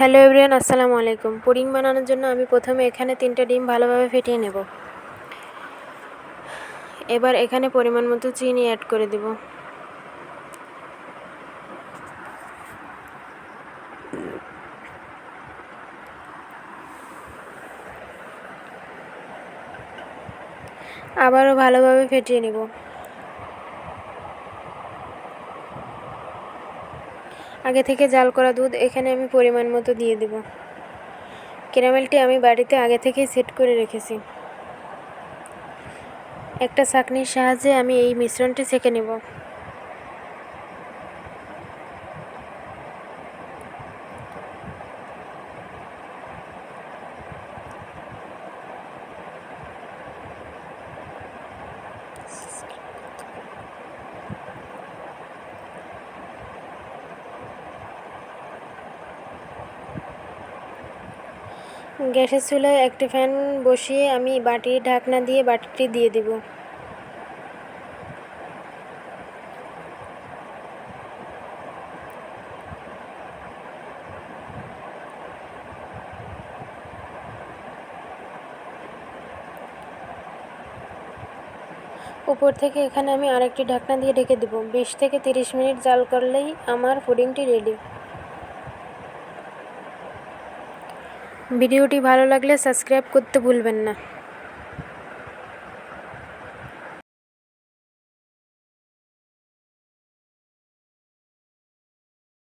Hello everyone, আসসালামু আলাইকুম। Pudding বানানোর জন্য আমি প্রথমে এখানে 3টা ডিম ভালোভাবে ফেটিয়ে নেব। এবার এখানে পরিমাণ মতো চিনি অ্যাড করে দেব। আবারও ভালোভাবে ফেটিয়ে নেব। আগে থেকে জাল করা দুধ এখানে আমি পরিমাণ মতো দিয়ে দেব। ক্যারামেলটি আমি বাড়িতে আগে থেকেই সেট করে রেখেছি। একটা ছাঁকনির সাহায্যে আমি এই মিশ্রণটি ছেঁকে নেব। গ্যাসের চুলায় একটি ফ্যান বসিয়ে আমি বাটির ঢাকনা দিয়ে বাটিটি দিয়ে দেব। উপর থেকে এখানে আমি আরেকটি ঢাকনা দিয়ে ঢেকে দেব। 20 থেকে 30 মিনিট জাল করলেই আমার পুডিংটি রেডি। ভিডিওটি ভালো লাগলে সাবস্ক্রাইব করতে ভুলবেন না।